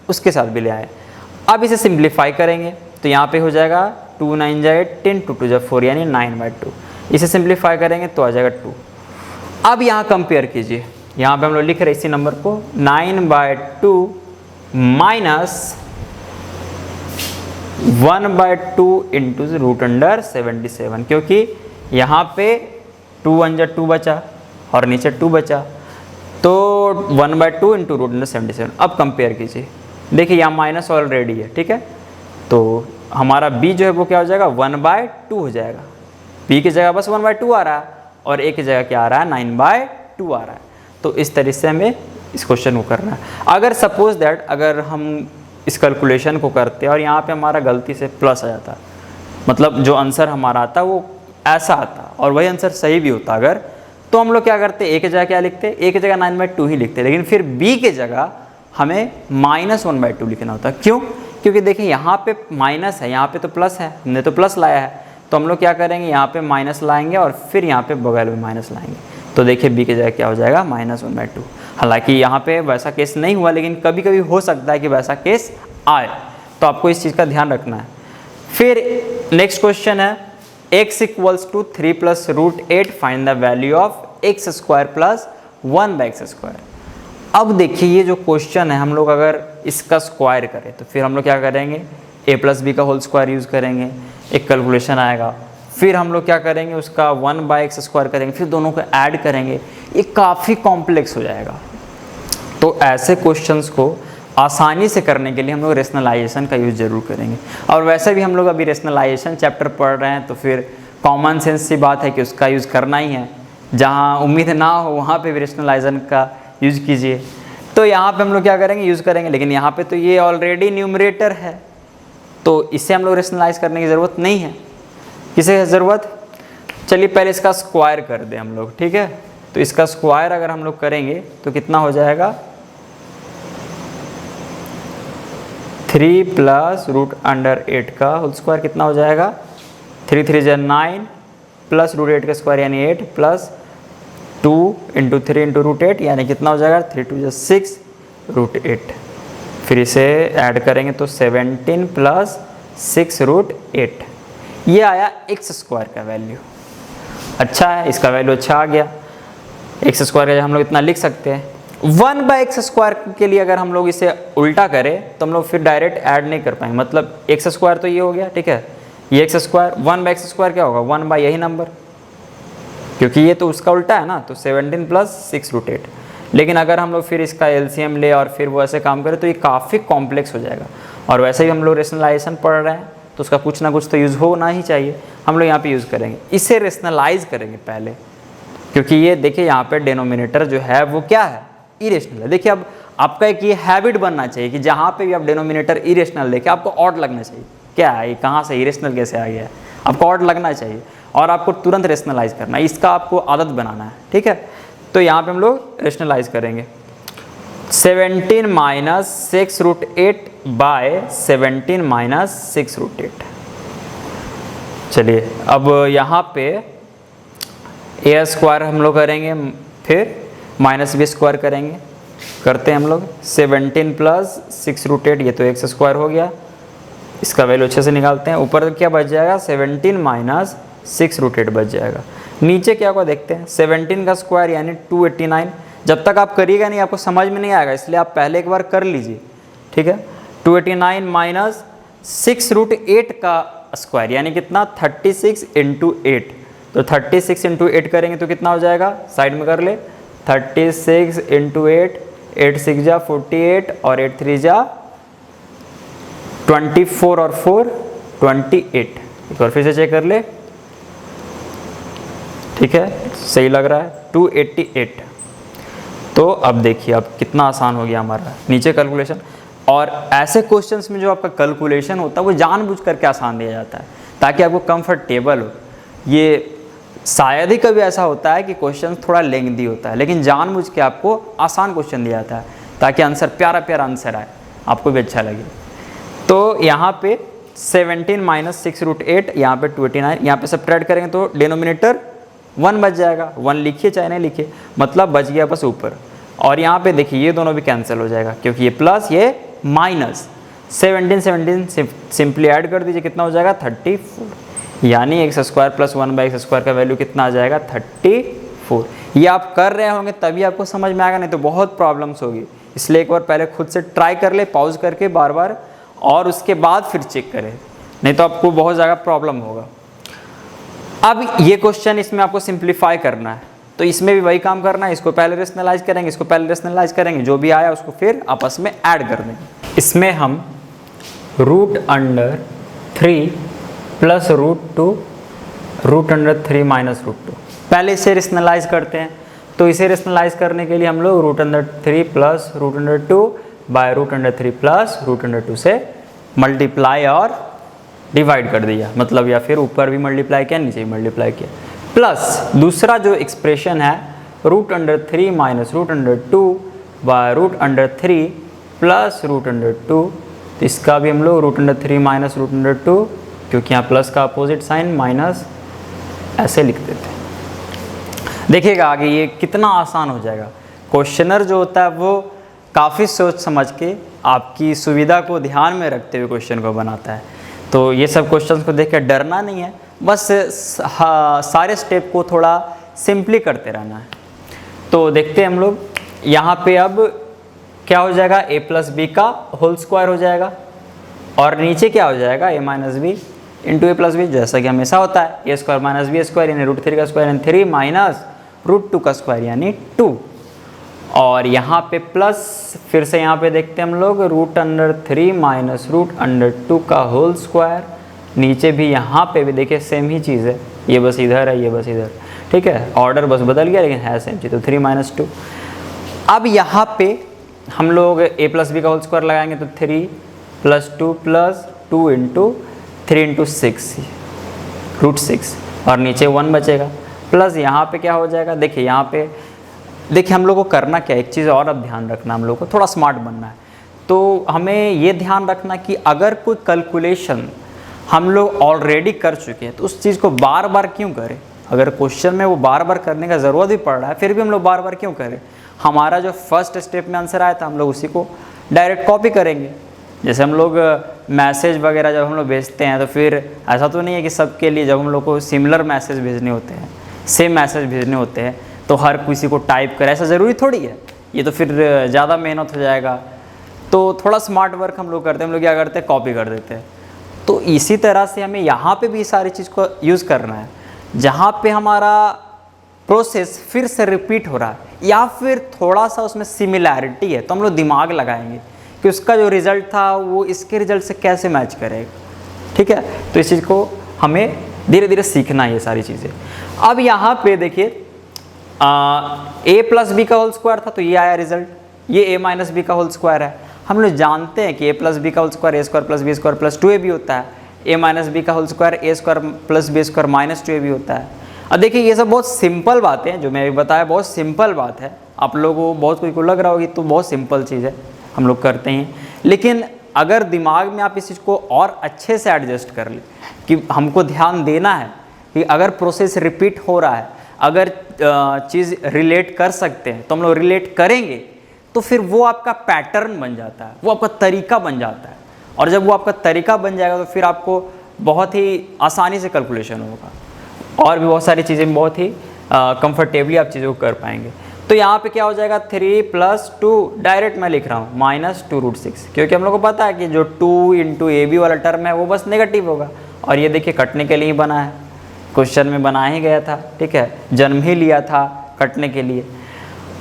उसके साथ भी ले आए। अब इसे सिंप्लीफाई करेंगे तो यहाँ पे हो जाएगा 2 9 जा 18, 2 2 जा 4 यानी 9/2। इसे सिंप्लीफाई करेंगे तो आ जाएगा 2। अब यहाँ कंपेयर कीजिए, यहाँ पे हम लोग लिख रहे हैं इसी नंबर को 9/2 माइनस 1/2 इंटू रूट अंडर 77, क्योंकि यहाँ पे 2 1 जा 2 बचा और नीचे 2 बचा, तो 1/2 इंटू रूट अंडर 77। अब कंपेयर कीजिए, देखिए यहाँ माइनस ऑलरेडी है, ठीक है। तो हमारा b जो है वो क्या हो जाएगा, 1/2 हो जाएगा। b की जगह बस 1/2 आ रहा है और a की जगह क्या आ रहा है, 9/2 आ रहा है। तो इस तरीके से हमें इस क्वेश्चन को करना है। अगर सपोज दैट अगर हम इस कैलकुलेशन को करते और यहाँ पे हमारा गलती से प्लस आ जाता, मतलब जो आंसर हमारा आता वो ऐसा आता और वही आंसर सही भी होता अगर, तो हम लोग क्या करते, a की जगह क्या लिखते, a की जगह 9/2 ही लिखते, लेकिन फिर b की जगह हमें -1/2 लिखना होता। क्यों? क्योंकि देखिए यहाँ पे माइनस है, यहाँ पे तो प्लस है, हमने तो प्लस लाया है, तो हम लोग क्या करेंगे, यहाँ पे माइनस लाएंगे और फिर यहाँ पे बगल में माइनस लाएंगे। तो देखिए b की जगह क्या हो जाएगा, -1/2। हालांकि यहाँ पे वैसा केस नहीं हुआ, लेकिन कभी कभी हो सकता है कि वैसा केस आए, तो आपको इस चीज़ का ध्यान रखना है। फिर नेक्स्ट क्वेश्चन है x = 3 + √8 find the value of x² + 1/x²। अब देखिए ये जो क्वेश्चन है, हम लोग अगर इसका स्क्वायर करें तो फिर हम लोग क्या करेंगे, a + b का होल स्क्वायर यूज़ करेंगे, एक कैलकुलेशन आएगा। फिर हम लोग क्या करेंगे, उसका 1/x² करेंगे, फिर दोनों को ऐड करेंगे, ये काफ़ी कॉम्प्लेक्स हो जाएगा। तो ऐसे क्वेश्चंस को आसानी से करने के लिए हम लोग रेशनलाइजेशन का यूज़ ज़रूर करेंगे। और वैसे भी हम लोग अभी रेशनलाइजेशन चैप्टर पढ़ रहे हैं, तो फिर कॉमन सेंस सी बात है कि उसका यूज़ करना ही है। जहाँ उम्मीद ना हो वहाँ पे भी रेशनलाइजेशन का यूज़ कीजिए। तो यहाँ पे हम लोग क्या करेंगे, यूज़ करेंगे, लेकिन यहाँ पे तो ये ऑलरेडी न्यूमरेटर है, तो इसे हम लोग रेशनलाइज करने की ज़रूरत नहीं है। किसे है ज़रूरत? चलिए पहले इसका स्क्वायर कर दें हम लोग, ठीक है। तो इसका स्क्वायर अगर हम लोग करेंगे तो कितना हो जाएगा, 3 + √8 का होल स्क्वायर कितना हो जाएगा, 3 3 जा 9 + √8 का स्क्वायर यानी 8 + 2 × 3 × √8 यानी कितना हो जाएगा, 3 2 जा 6 √8। फिर इसे ऐड करेंगे तो 17 + 6 √8, ये आया x² का वैल्यू। अच्छा है, इसका वैल्यू अच्छा आ गया। x² का हम लोग इतना लिख सकते हैं। 1/x² के लिए अगर हम लोग इसे उल्टा करें तो हम लोग फिर डायरेक्ट ऐड नहीं कर पाएंगे, मतलब x² तो ये हो गया, ठीक है, ये x², 1/x² क्या होगा, 1 बाय यही नंबर, क्योंकि ये तो उसका उल्टा है ना, तो 17 + 6 √8। लेकिन अगर हम लोग फिर इसका एलसीएम ले और फिर वो ऐसे काम करें तो ये काफ़ी कॉम्प्लेक्स हो जाएगा। और वैसे ही हम लोग रेशनलाइजेशन पढ़ रहे हैं तो उसका कुछ ना कुछ तो यूज़ होना ही चाहिए, हम लोग यहाँ पे यूज़ करेंगे। इसे रेशनलाइज करेंगे पहले, क्योंकि ये देखिए यहाँ पे डिनोमिनेटर जो है वो क्या है, इरेशनल है। देखिए अब आपका एक ये हैबिट बनना चाहिए कि जहाँ पे भी आप डिनोमिनेटर इरेशनल देखें आपको ऑड लगना चाहिए। क्या है ये, कहाँ से इरेशनल कैसे आ गया है, आपको ऑड लगना चाहिए और आपको तुरंत रेशनलाइज करना है, इसका आपको आदत बनाना है, ठीक है। तो यहाँ पे हम लोग रेशनलाइज करेंगे, 17 - 6 √8 बाय 17 - 6 √8। चलिए अब यहाँ पे a² हम लोग करेंगे, फिर -b² करेंगे, करते हैं हम लोग। 17 + 6 √8 ये तो x² हो गया, इसका वैल्यू अच्छे से निकालते हैं। ऊपर क्या बच जाएगा, 17 - 6 √8 बच जाएगा। नीचे क्या होगा देखते हैं, 17 का स्क्वायर यानी 289। जब तक आप करिएगा नहीं आपको समझ में नहीं आएगा, इसलिए आप पहले एक बार कर लीजिए, ठीक है। 289 - 6 √8 का स्क्वायर यानी कितना, 36 × 8, तो 36 इंटू 8 करेंगे तो कितना हो जाएगा, साइड में कर ले, 36 इंटू 8, 8 6 जा 48 और 8 3 जा 24 और 4 28। एक बार फिर से चेक कर ले, ठीक है, सही लग रहा है, 288। तो अब देखिए अब कितना आसान हो गया हमारा नीचे कैलकुलेशन। और ऐसे क्वेश्चंस में जो आपका कैलकुलेशन होता है वो जानबूझ करके आसान दिया जाता है ताकि आपको कंफर्टेबल हो। ये शायद ही कभी ऐसा होता है कि क्वेश्चन थोड़ा लेंथी होता है, लेकिन जानबूझ के आपको आसान क्वेश्चन दिया जाता है ताकि आंसर प्यारा प्यारा आंसर आए, आपको भी अच्छा लगे। तो यहाँ पे 17 माइनस 6 रूट 8, यहाँ पे 29, यहाँ पे सब्ट्रैक्ट करेंगे तो डिनोमिनेटर 1 बच जाएगा, 1 लिखिए चाहे नहीं लिखिए, मतलब बच गया बस ऊपर। और यहाँ पे देखिए ये दोनों भी कैंसिल हो जाएगा क्योंकि ये प्लस ये माइनस, 17 सिंपली ऐड कर दीजिए, कितना हो जाएगा 34, यानी x square plus 1/x square का वैल्यू कितना आ जाएगा 34। ये आप कर रहे होंगे तभी आपको समझ में आएगा, नहीं तो बहुत प्रॉब्लम्स होगी। इसलिए एक बार पहले खुद से ट्राई कर ले, पॉज करके बार बार, और उसके बाद फिर चेक करें, नहीं तो आपको बहुत ज़्यादा प्रॉब्लम होगा। अब ये क्वेश्चन इसमें आपको सिंप्लीफाई करना है, तो इसमें भी वही काम करना है, इसको पहले रेशनलाइज करेंगे, इसको पहले रेशनलाइज करेंगे, जो भी आया उसको फिर आपस में ऐड कर देंगे। इसमें हम √3 प्लस √2 √3 माइनस √2 पहले इसे रेशनलाइज करते हैं। तो इसे रेशनलाइज करने के लिए हम लोग √3 प्लस √2 बाय √3 प्लस √2 से मल्टीप्लाई और डिवाइड कर दिया, मतलब या फिर ऊपर भी मल्टीप्लाई किया नीचे भी मल्टीप्लाई किया, प्लस दूसरा जो एक्सप्रेशन है √3 माइनस √2 बाय √3 प्लस √2, तो इसका भी हम लोग √3 माइनस √2, क्योंकि यहाँ प्लस का अपोजिट साइन माइनस, ऐसे लिख देते हैं। देखिएगा आगे ये कितना आसान हो जाएगा। क्वेश्चनर जो होता है वो काफ़ी सोच समझ के आपकी सुविधा को ध्यान में रखते हुए क्वेश्चन को बनाता है। तो ये सब क्वेश्चंस को देख कर डरना नहीं है, बस सारे स्टेप को थोड़ा सिंपली करते रहना है। तो देखते हैं हम लोग यहाँ पे अब क्या हो जाएगा, a प्लस बी का होल स्क्वायर हो जाएगा, और नीचे क्या हो जाएगा a minus b into a plus b, जैसा कि हमेशा होता है a square minus b square यानी √3 का स्क्वायर यानी 3 माइनस √2 का स्क्वायर यानी 2। और यहाँ पे प्लस, फिर से यहाँ पे देखते हैं हम लोग √3 माइनस √2 का होल स्क्वायर, नीचे भी यहाँ पे भी देखिए सेम ही चीज़ है, ये बस इधर है ये बस इधर, ठीक है, ऑर्डर बस बदल गया लेकिन है सेम चीज़, तो 3 माइनस 2। अब यहाँ पे हम लोग a प्लस बी का होल स्क्वायर लगाएंगे तो 3 प्लस 2 प्लस 2 इंटू 3 इंटू 6 √6, और नीचे 1 बचेगा, प्लस यहाँ पे क्या हो जाएगा, देखिए यहाँ पे देखिए हम लोग को करना क्या है, एक चीज़ और अब ध्यान रखना, हम लोग को थोड़ा स्मार्ट बनना है। तो हमें ये ध्यान रखना कि अगर कोई कैलकुलेशन हम लोग ऑलरेडी कर चुके हैं तो उस चीज़ को बार बार क्यों करें। अगर क्वेश्चन में वो बार बार करने का ज़रूरत भी पड़ रहा है फिर भी हम लोग बार बार क्यों करें। हमारा जो फर्स्ट स्टेप में आंसर आया था हम लोग उसी को डायरेक्ट कॉपी करेंगे। जैसे हम लोग मैसेज वगैरह जब हम लोग भेजते हैं तो फिर ऐसा तो नहीं है कि सबके लिए जब हम लोग को सिमिलर मैसेज भेजने होते हैं, सेम मैसेज भेजने होते हैं तो हर किसी को टाइप करें, ऐसा ज़रूरी थोड़ी है। ये तो फिर ज़्यादा मेहनत हो जाएगा। तो थोड़ा स्मार्ट वर्क हम लोग करते हैं, हम लोग क्या करते हैं, कॉपी कर देते हैं। तो इसी तरह से हमें यहाँ पे भी सारी चीज़ को यूज़ करना है। जहाँ पे हमारा प्रोसेस फिर से रिपीट हो रहा है या फिर थोड़ा सा उसमें सिमिलैरिटी है तो हम लोग दिमाग लगाएंगे कि उसका जो रिज़ल्ट था वो इसके रिज़ल्ट से कैसे मैच करेगा, ठीक है। तो इस चीज़ को हमें धीरे धीरे सीखना है ये सारी चीज़ें। अब यहाँ पे देखिए a प्लस बी का होल स्क्वायर था तो ये आया रिजल्ट, ये a माइनस बी का होल स्क्वायर है। हम लोग जानते हैं कि a प्लस बी का whole square a square plus b square plus 2a भी होता है, a माइनस बी का whole square a square plus b square minus 2a भी होता है। अब देखिए ये सब बहुत सिंपल बातें हैं, जो मैं अभी बताया बहुत सिंपल बात है। आप लोगों को बहुत कोई को लग रहा होगी तो बहुत सिंपल चीज़ है, हम लोग करते हैं। लेकिन अगर दिमाग में आप इस चीज़ को और अच्छे से एडजस्ट कर ले कि हमको ध्यान देना है कि अगर प्रोसेस रिपीट हो रहा है, अगर चीज़ रिलेट कर सकते हैं तो हम लोग रिलेट करेंगे, तो फिर वो आपका पैटर्न बन जाता है, वो आपका तरीका बन जाता है। और जब वो आपका तरीका बन जाएगा तो फिर आपको बहुत ही आसानी से कैलकुलेशन होगा और भी बहुत सारी चीज़ें बहुत ही कंफर्टेबली आप चीज़ों को कर पाएंगे। तो यहाँ पे क्या हो जाएगा 3 प्लस 2, डायरेक्ट मैं लिख रहा हूँ माइनस 2√6, क्योंकि हम लोग को पता है कि जो 2 इंटू ए बी वाला टर्म है वो बस नेगेटिव होगा। और ये देखिए कटने के लिए ही बना है, क्वेश्चन में बना ही गया था, ठीक है, जन्म ही लिया था कटने के लिए।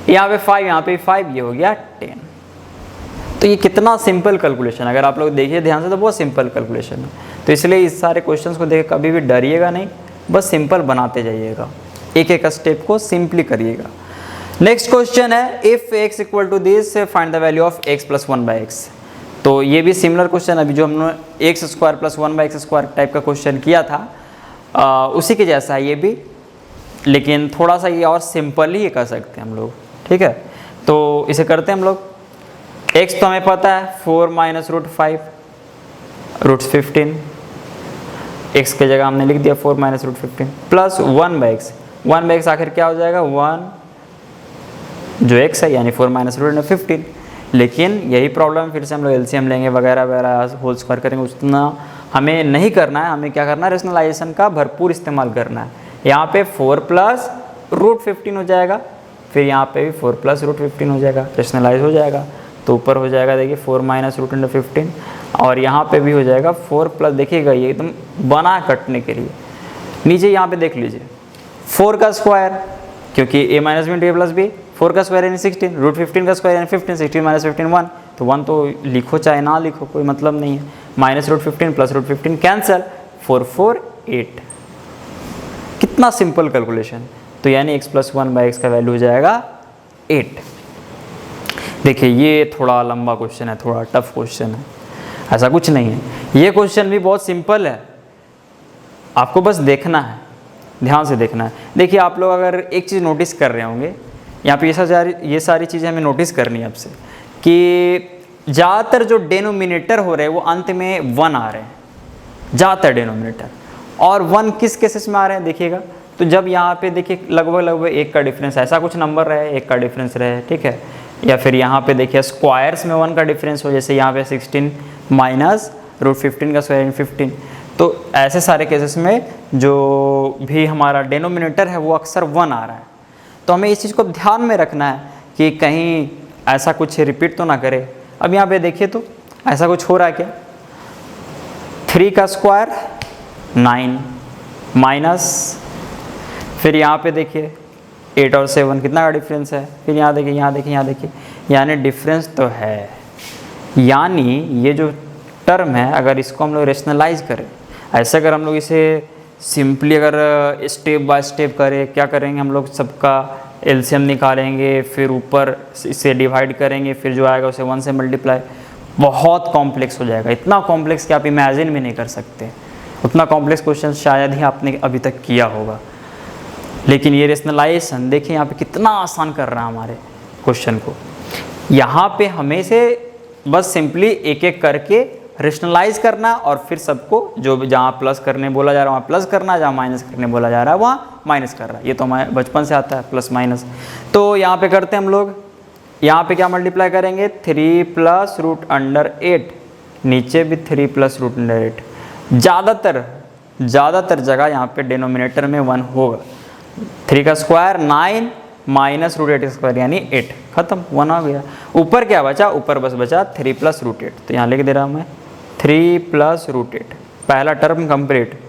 यहाँ पे 5, यहाँ पे 5, ये हो गया 10। तो ये कितना सिंपल कैलकुलेशन, अगर आप लोग देखिए ध्यान से तो बहुत सिंपल कैलकुलेशन है। तो इसलिए इस सारे क्वेश्चंस को देख कभी भी डरिएगा नहीं, बस सिंपल बनाते जाइएगा, एक एक स्टेप को सिंपली करिएगा। नेक्स्ट क्वेश्चन है, if x equal to this find the value of x plus 1/x। तो ये भी सिमिलर क्वेश्चन अभी जो हमने x square plus 1/x square type का क्वेश्चन किया था उसी के जैसा है ये भी, लेकिन थोड़ा सा ये और सिंपल ही कर सकते हैं हम लोग, ठीक है। तो इसे करते हैं हम लोग। x तो हमें पता है 4 माइनस रूट 5 रूट 15, x की जगह हमने लिख दिया 4 minus root 15 plus 1/x। 1/x आखिर क्या हो जाएगा 1 जो x है, यानी 4 माइनस रूट 15। लेकिन यही प्रॉब्लम फिर से हम लोग एलसीएम लेंगे वगैरह वगैरह होल स्क्वायर करेंगे, उतना हमें नहीं करना है। हमें क्या करना है, रेशनलाइजेशन का भरपूर इस्तेमाल करना है। यहाँ पे 4 प्लस रूट 15 हो जाएगा, फिर यहाँ पे भी 4 प्लस रूट 15 हो जाएगा, रेशनलाइज हो जाएगा। तो ऊपर हो जाएगा देखिए 4 माइनस रूट 15, और यहाँ पे भी हो जाएगा 4 प्लस, देखिएगा ये एकदम बना कटने के लिए। नीचे यहाँ पे देख लीजिए 4 का स्क्वायर, क्योंकि a minus b plus b, 4 का स्क्वायर यानी 16, रूट 15 का स्क्वायर यानी 15, 16 माइनस 15 1, तो 1 तो लिखो चाहे ना लिखो कोई मतलब नहीं है। Minus root 15 plus root 15 cancel, 4 4 8। कितना सिंपल कैलकुलेशन। तो यानी x प्लस 1/x का वैल्यू हो जाएगा 8। देखिए ये थोड़ा लंबा क्वेश्चन है, थोड़ा टफ क्वेश्चन है, ऐसा कुछ नहीं है। ये क्वेश्चन भी बहुत सिंपल है, आपको बस देखना है, ध्यान से देखना है। देखिए आप लोग अगर एक चीज़ नोटिस कर रहे होंगे, यहाँ पे ये सारी चीज़ें हमें नोटिस करनी है आपसे, कि ज़्यादातर जो डेनोमिनेटर हो रहे हैं वो अंत में 1 आ रहे हैं, ज़्यादातर डेनोमिनेटर। और 1 किस केसेस में आ रहे हैं देखिएगा, तो जब यहाँ पे देखिए लगभग 1 का डिफरेंस, ऐसा कुछ नंबर रहे 1 का डिफरेंस रहे, ठीक है। या फिर यहाँ पे देखिए स्क्वायर्स में 1 का डिफरेंस हो, जैसे यहाँ पे 16 माइनस रूट 15 का स्क्वायर 15। तो ऐसे सारे केसेस में जो भी हमारा डेनोमिनेटर है वो अक्सर 1 आ रहा है। तो हमें इस चीज़ को ध्यान में रखना है कि कहीं ऐसा कुछ रिपीट तो ना करे। अब यहाँ पे देखिए तो ऐसा कुछ हो रहा है क्या, 3 का स्क्वायर 9 माइनस, फिर यहाँ पे देखिए 8 और 7 कितना का डिफरेंस है, फिर यहाँ देखिए यहाँ देखिए यहाँ देखिए, यानी डिफरेंस तो है। यानी ये जो टर्म है अगर इसको हम लोग रेशनलाइज करें, ऐसे अगर हम लोग इसे सिंपली अगर स्टेप बाय स्टेप करें, क्या करेंगे हम लोग, सबका एलसीएम निकालेंगे, फिर ऊपर इसे डिवाइड करेंगे, फिर जो आएगा उसे 1 से मल्टीप्लाई, बहुत कॉम्प्लेक्स हो जाएगा। इतना कॉम्प्लेक्स कि आप इमेजिन भी नहीं कर सकते। उतना कॉम्प्लेक्स क्वेश्चन शायद ही आपने अभी तक किया होगा। लेकिन ये रेशनलाइजेशन देखिए यहाँ पे कितना आसान कर रहा है हमारे क्वेश्चन को। यहाँ पे हमें से बस सिंपली एक एक करके रेशनलाइज करना, और फिर सबको जो जहाँ प्लस करने बोला जा रहा है वहाँ प्लस करना, जहाँ माइनस करने बोला जा रहा है वहाँ माइनस कर रहा है। ये तो हमारे बचपन से आता है प्लस माइनस। तो यहाँ पे करते हैं हम लोग, यहाँ पे क्या मल्टीप्लाई करेंगे, 3 प्लस रूट अंडर 8, नीचे भी 3 प्लस रूट अंडर 8। ज़्यादातर जगह यहाँ पे डिनोमिनेटर में 1 होगा। 3 का स्क्वायर 9 माइनस रूट 8 का स्क्वायर यानी 8, खत्म, 1 आ गया। ऊपर क्या बचा, ऊपर बस बचा 3 प्लस रूट 8, तो यहाँ लिख दे रहा हूँ मैं 3 प्लस रूट 8, पहला टर्म कंप्लीट।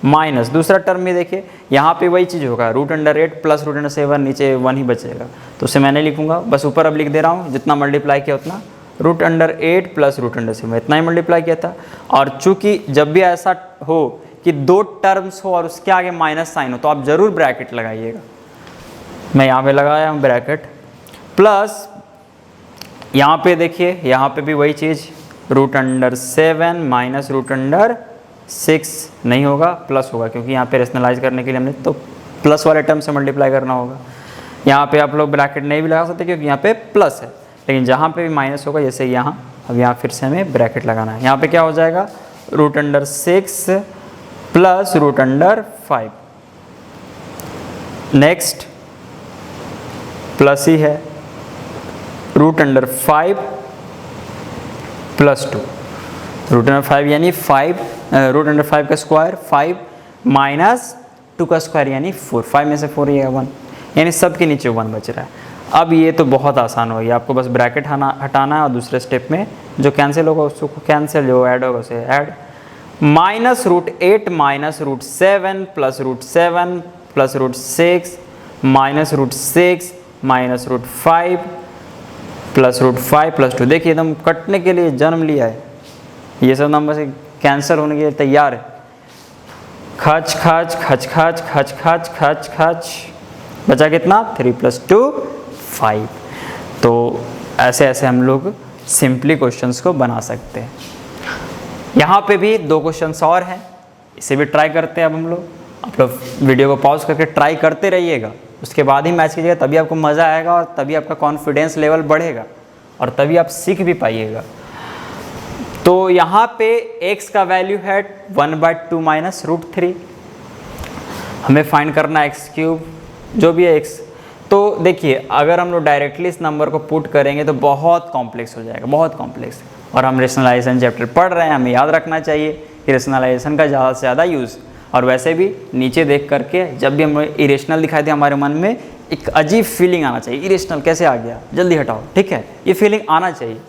माइनस दूसरा टर्म में देखिए यहाँ पे वही चीज़ होगा, root under 8 plus root under 7, नीचे 1 ही बचेगा, तो उसे मैं नहीं लिखूंगा, बस ऊपर अब लिख दे रहा हूँ जितना मल्टीप्लाई किया उतना, root under 8 plus root under 7, इतना ही मल्टीप्लाई किया था। और चूंकि जब भी ऐसा हो कि 2 टर्म्स हो और उसके आगे माइनस साइन हो तो आप ज़रूर ब्रैकेट लगाइएगा। मैं यहाँ पे लगाया हूँ ब्रैकेट, प्लस यहाँ पे देखिए यहाँ पे भी वही चीज़, root under 7 minus root under 6 नहीं होगा, प्लस होगा, क्योंकि यहाँ पे रेशनलाइज करने के लिए हमने तो प्लस वाले टर्म से मल्टीप्लाई करना होगा। यहाँ पे आप लोग ब्रैकेट नहीं भी लगा सकते क्योंकि यहाँ पे प्लस है, लेकिन जहाँ पे भी माइनस होगा जैसे यहाँ, अब यहाँ फिर से हमें ब्रैकेट लगाना है। यहाँ पे क्या हो जाएगा, root under 6 plus root under 5, next plus ही है, root under 5 plus 2, root under 5 यानी 5, रूट अंडर 5 का स्क्वायर 5 माइनस 2 का स्क्वायर यानी 4, 5 में से 4 ये 1, यानी सब के नीचे 1 बच रहा है। अब ये तो बहुत आसान हो गया, आपको बस ब्रैकेट हटाना है और दूसरे स्टेप में जो कैंसिल होगा उसको कैंसिल, जो ऐड होगा उसे add, minus root 8 minus root 7 plus root 7 plus root 6 minus root 6 minus root 5 plus root 5 plus 2। देखिए एकदम कटने के लिए जन्म लिया है, ये सब नंबर से कैंसिल होने के लिए तैयार है। खच खच खच खच खच खच खच खच, बचा कितना 3 + 2 5। तो ऐसे ऐसे हम लोग सिंपली क्वेश्चंस को बना सकते हैं। यहाँ पे भी 2 क्वेश्चंस और हैं, इसे भी ट्राई करते हैं अब हम लोग। आप लोग वीडियो को पॉज करके ट्राई करते रहिएगा, उसके बाद ही मैच कीजिएगा, तभी आपको मज़ा आएगा और तभी आपका कॉन्फिडेंस लेवल बढ़ेगा और तभी आप सीख भी पाइएगा। तो यहाँ पे x का वैल्यू है 1/2 माइनस रूट 3। हमें फाइंड करना है x³ जो भी है x। तो देखिए अगर हम लोग डायरेक्टली इस नंबर को पुट करेंगे तो बहुत कॉम्प्लेक्स हो जाएगा, बहुत कॉम्प्लेक्स। और हम रेशनलाइजेशन चैप्टर पढ़ रहे हैं, हमें याद रखना चाहिए कि रेशनलाइजेशन का ज़्यादा से ज़्यादा यूज़। और वैसे भी नीचे देख करके जब भी हम इरेशनल दिखाई दे हमारे मन में एक अजीब फीलिंग आना चाहिए, इरेशनल कैसे आ गया, जल्दी हटाओ, ठीक है, ये फीलिंग आना चाहिए।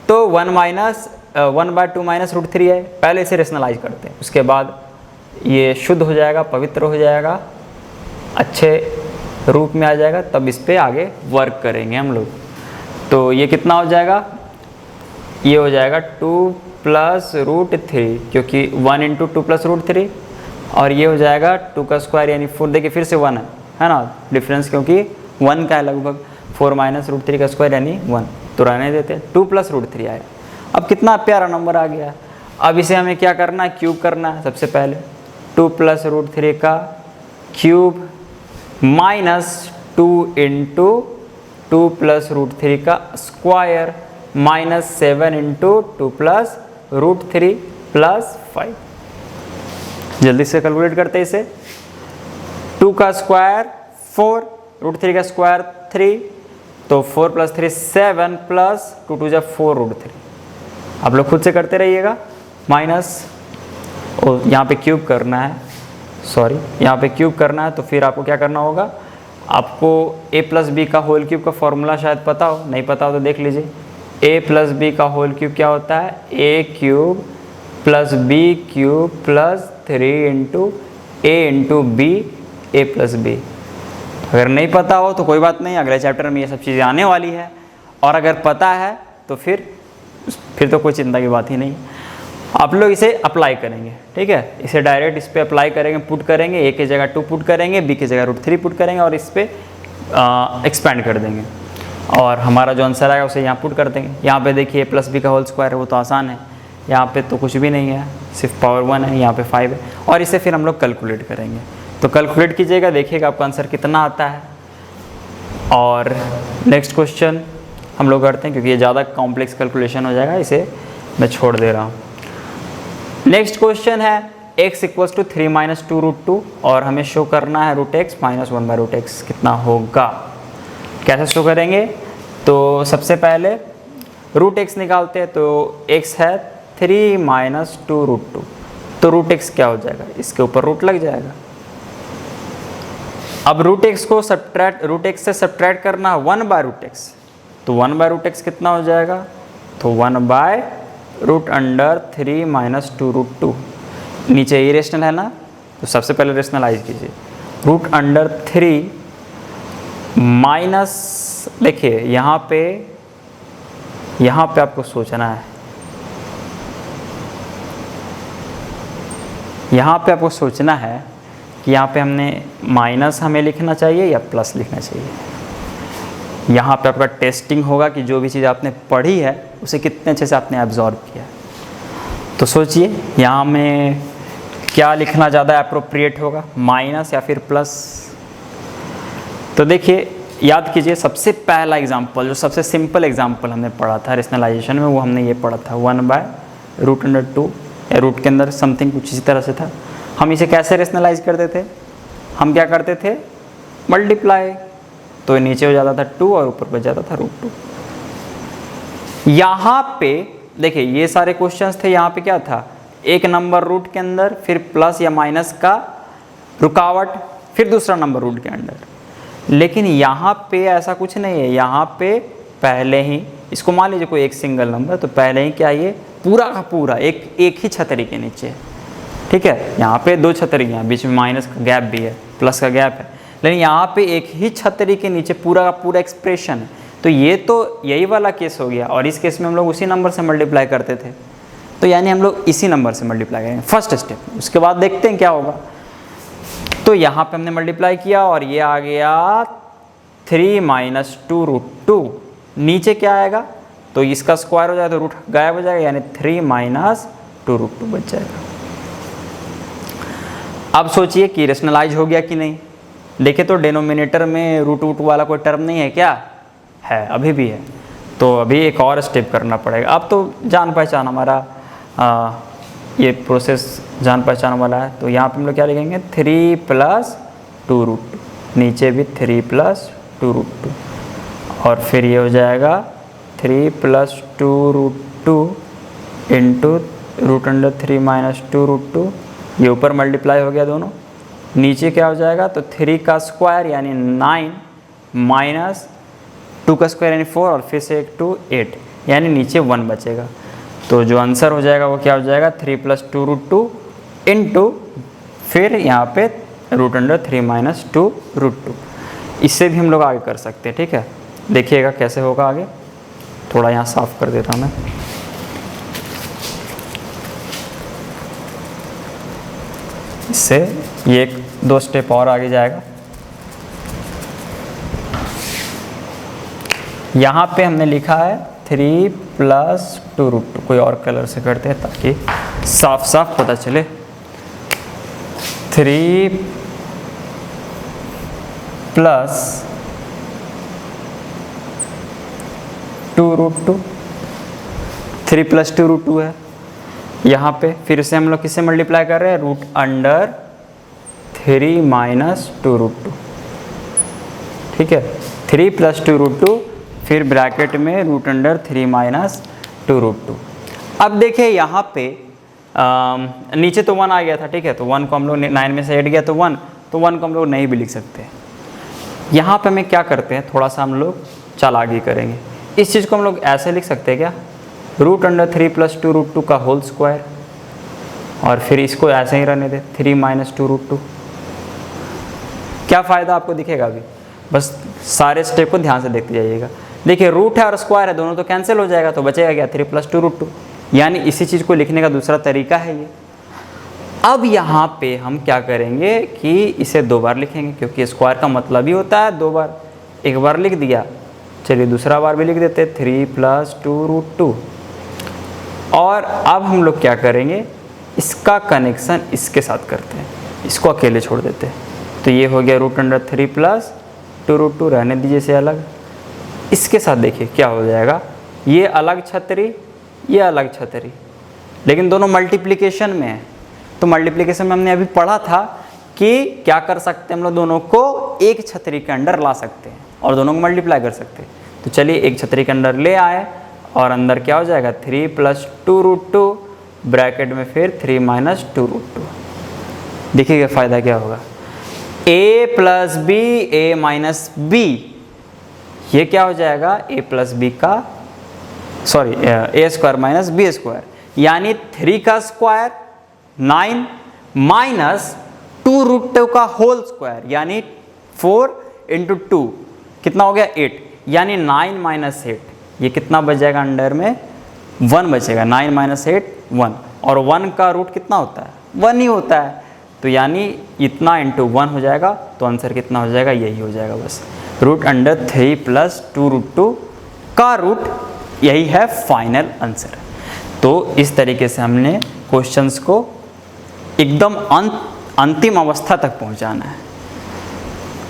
तो 1/2 माइनस रूट 3 है, पहले इसे रेशनलाइज करते हैं, उसके बाद ये शुद्ध हो जाएगा, पवित्र हो जाएगा, अच्छे रूप में आ जाएगा, तब इस पर आगे वर्क करेंगे हम लोग। तो ये कितना हो जाएगा, ये हो जाएगा 2 + रूट 3, क्योंकि 1 × 2 + रूट 3, और ये हो जाएगा 2 का स्क्वायर यानी 4। देखिए फिर से 1 है ना डिफरेंस, क्योंकि 1 का है लगभग। 4 माइनस रूट 3 का स्क्वायर यानी 1, तो रहने देते हैं। 2 + रूट 3 आएगा। अब कितना प्यारा नंबर आ गया। अब इसे हमें क्या करना है, क्यूब करना है। सबसे पहले 2 + रूट 3 का क्यूब माइनस 2 × 2 + रूट 3 का स्क्वायर माइनस 7 × 2 + रूट 3 + 5। जल्दी से कैलकुलेट करते हैं इसे। 2 का स्क्वायर 4, रूट 3 का स्क्वायर 3, तो 4 + 3 7 प्लस 2 × 2 = 4 रूट 3। आप लोग खुद से करते रहिएगा। माइनस और यहाँ पे क्यूब करना है, सॉरी यहाँ पे क्यूब करना है। तो फिर आपको क्या करना होगा, आपको a + b का होल क्यूब का फॉर्मूला शायद पता हो, नहीं पता हो तो देख लीजिए। a + b का होल क्यूब क्या होता है, a³ + b³ + 3 × a × b a + b। अगर नहीं पता हो तो कोई बात नहीं, अगले चैप्टर में ये सब चीज़ें आने वाली है। और अगर पता है तो फिर तो कोई चिंता की बात ही नहीं। आप लोग इसे अप्लाई करेंगे, ठीक है। इसे डायरेक्ट इस पर अप्लाई करेंगे, पुट करेंगे। a की जगह 2 पुट करेंगे, b की जगह रूट 3 पुट करेंगे और इस पर एक्सपेंड कर देंगे। और हमारा जो आंसर आएगा उसे यहाँ पुट कर देंगे। यहाँ पे देखिए a + b का होल स्क्वायर है, वो तो आसान है। यहाँ पे तो कुछ भी नहीं है, सिर्फ पावर 1 है, यहाँ पे 5 है। और इसे फिर हम लोग कैलकुलेट करेंगे। तो कैलकुलेट कीजिएगा, देखिएगा आपका आंसर कितना आता है। और नेक्स्ट क्वेश्चन हम लोग करते हैं, क्योंकि ये ज़्यादा कॉम्प्लेक्स कैलकुलेशन हो जाएगा, इसे मैं छोड़ दे रहा हूँ। नेक्स्ट क्वेश्चन है x = 3 - 2 रूट 2 और हमें शो करना है √x - 1/√x कितना होगा। कैसे शो करेंगे, तो सबसे पहले √x निकालते हैं। तो x है 3 - 2 रूट 2, तो √x क्या हो जाएगा, इसके ऊपर रूट लग जाएगा। अब √x को √x से सब्ट्रैक्ट करना 1/√x, तो 1/√x कितना हो जाएगा, तो 1/√3 - 2 रूट 2। नीचे इरेशनल है ना, तो सबसे पहले रेशनलाइज कीजिए। √3 माइनस, देखिए यहाँ पे आपको सोचना है, यहाँ पे आपको सोचना है कि यहाँ पे हमने माइनस हमें लिखना चाहिए या प्लस लिखना चाहिए। यहाँ पे आपका टेस्टिंग होगा कि जो भी चीज़ आपने पढ़ी है उसे कितने अच्छे से आपने एब्जॉर्ब किया। तो सोचिए यहाँ में क्या लिखना ज़्यादा अप्रोप्रिएट होगा, माइनस या फिर प्लस। तो देखिए याद कीजिए, सबसे पहला एग्जाम्पल, जो सबसे सिंपल एग्जाम्पल हमने पढ़ा था रेशनलाइजेशन में, वो हमने ये पढ़ा था 1/√2 या रूट के अंदर समथिंग कुछ इसी तरह से था। हम इसे कैसे रेशनलाइज करते थे, हम क्या करते थे, मल्टीप्लाई। तो नीचे हो जाता था 2 और ऊपर बच जाता था √2। यहाँ पे देखिए ये सारे क्वेश्चंस थे, यहाँ पे क्या था, एक नंबर रूट के अंदर, फिर प्लस या माइनस का रुकावट, फिर दूसरा नंबर रूट के अंदर। लेकिन यहाँ पे ऐसा कुछ नहीं है। यहाँ पे पहले ही, इसको मान लीजिए कोई एक सिंगल नंबर, तो पहले ही क्या, ये पूरा का पूरा एक ही छतरी के नीचे, ठीक है। यहाँ पे 2 छतरी हैं, बीच में माइनस का गैप भी है, प्लस का गैप है, लेकिन यहाँ पे एक ही छतरी के नीचे पूरा का पूरा एक्सप्रेशन है। तो ये तो यही वाला केस हो गया, और इस केस में हम लोग उसी नंबर से मल्टीप्लाई करते थे, तो यानी हम लोग इसी नंबर से मल्टीप्लाई करेंगे फर्स्ट स्टेप। उसके बाद देखते हैं क्या होगा। तो यहाँ पे हमने मल्टीप्लाई किया और ये आ गया 3 माइनस 2√2। नीचे क्या आएगा, तो इसका स्क्वायर हो जाएगा तो रूट गायब हो जाएगा, यानी 3 माइनस 2√2 बच जाएगा। अब सोचिए कि रेशनलाइज हो गया कि नहीं। देखे तो डिनोमिनेटर में रूट वाला कोई टर्म नहीं है क्या, है, अभी भी है। तो अभी एक और स्टेप करना पड़ेगा। अब तो जान पहचान हमारा ये प्रोसेस जान पहचान वाला है। तो यहाँ पे हम लोग क्या लिखेंगे, 3 प्लस 2√2, नीचे भी 3 प्लस 2√2, और फिर ये हो जाएगा 3 प्लस 2√2 इंटू √3 माइनस 2√2। ये ऊपर मल्टीप्लाई हो गया दोनों, नीचे क्या हो जाएगा, तो 3 का स्क्वायर यानी 9 माइनस 2 का स्क्वायर यानी 4, और फिर से एक 2 8, यानी नीचे 1 बचेगा। तो जो आंसर हो जाएगा वो क्या हो जाएगा, 3 प्लस 2√2 इंटू फिर यहाँ पे √3 माइनस 2√2। इससे भी हम लोग आगे कर सकते हैं, ठीक है। देखिएगा कैसे होगा आगे। थोड़ा यहाँ साफ कर देता हूँ मैं। इससे ये 1-2 स्टेप और आगे जाएगा। यहाँ पे हमने लिखा है 3 प्लस 2√2, कोई और कलर से करते हैं ताकि साफ साफ पता चले। 3 प्लस 2√2, 3 प्लस 2√2 है यहाँ पे। फिर से हम लोग किससे मल्टीप्लाई कर रहे हैं, √3 माइनस 2√2, ठीक है। 3 प्लस 2√2 फिर ब्रैकेट में √3 माइनस 2√2। अब देखिए यहाँ पे नीचे तो 1 आ गया था, ठीक है। तो 1 को हम लोग 9 में से 8 गया तो 1, तो 1 को हम लोग नहीं भी लिख सकते। यहाँ पे हमें क्या करते हैं, थोड़ा सा हम लोग चालाकी करेंगे। इस चीज़ को हम लोग ऐसे लिख सकते हैं क्या, √3 प्लस 2√2 का होल स्क्वायर, और फिर इसको ऐसे ही रहने दे 3 माइनस 2√2। क्या फ़ायदा आपको दिखेगा अभी, बस सारे स्टेप को ध्यान से देखते जाइएगा। देखिए रूट है और स्क्वायर है, दोनों तो कैंसिल हो जाएगा, तो बचेगा क्या, 3 प्लस 2√2। यानी इसी चीज़ को लिखने का दूसरा तरीका है ये। अब यहाँ पे हम क्या करेंगे कि इसे 2 बार लिखेंगे, क्योंकि स्क्वायर का मतलब ही होता है 2 बार। एक बार लिख दिया, चलिए दूसरा बार भी लिख देते, 3 प्लस 2√2। और अब हम लोग क्या करेंगे, इसका कनेक्शन इसके साथ करते हैं, इसको अकेले छोड़ देते हैं। तो ये हो गया √3 प्लस 2√2, रहने दीजिए इसे अलग। इसके साथ देखिए क्या हो जाएगा, ये अलग छतरी, ये अलग छतरी, लेकिन दोनों मल्टीप्लिकेशन में है। तो मल्टीप्लिकेशन में हमने अभी पढ़ा था कि क्या कर सकते हैं, हम लोग दोनों को एक छतरी के अंदर ला सकते हैं और दोनों को मल्टीप्लाई कर सकते हैं। तो चलिए एक छतरी के अंदर ले आए, और अंदर क्या हो जाएगा, 3 प्लस 2√2 ब्रैकेट में फिर 3 माइनस 2√2। देखिएगा फ़ायदा क्या होगा, a plus b a minus b, ये क्या हो जाएगा, a प्लस बी का sorry a square minus b square, यानी 3 का स्क्वायर 9 माइनस 2√2 का होल स्क्वायर, यानी 4 इंटू 2 कितना हो गया 8, यानी 9 माइनस 8, ये कितना बच जाएगा, अंडर में 1 बचेगा। 9 माइनस 8 1, और 1 का रूट कितना होता है, 1 ही होता है। तो यानी इतना इंटू 1 हो जाएगा, तो आंसर कितना हो जाएगा, यही हो जाएगा बस। √3 प्लस 2√2 का रूट यही है फाइनल आंसर। तो इस तरीके से हमने क्वेश्चंस को एकदम अंतिम अवस्था तक पहुंचाना है।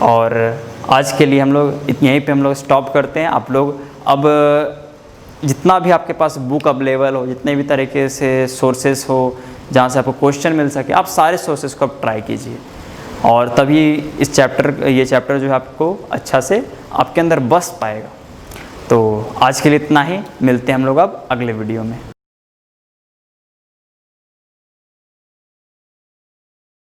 और आज के लिए हम लोग यहीं पे हम लोग स्टॉप करते हैं। आप लोग अब जितना भी आपके पास बुक अवेलेबल हो, जितने भी तरीके से सोर्सेस हो जहाँ से आपको क्वेश्चन मिल सके, आप सारे सोर्सेस को आप ट्राई कीजिए, और तभी ये चैप्टर जो है आपको अच्छा से आपके अंदर बस पाएगा। तो आज के लिए इतना ही, मिलते हैं हम लोग अब अगले वीडियो में।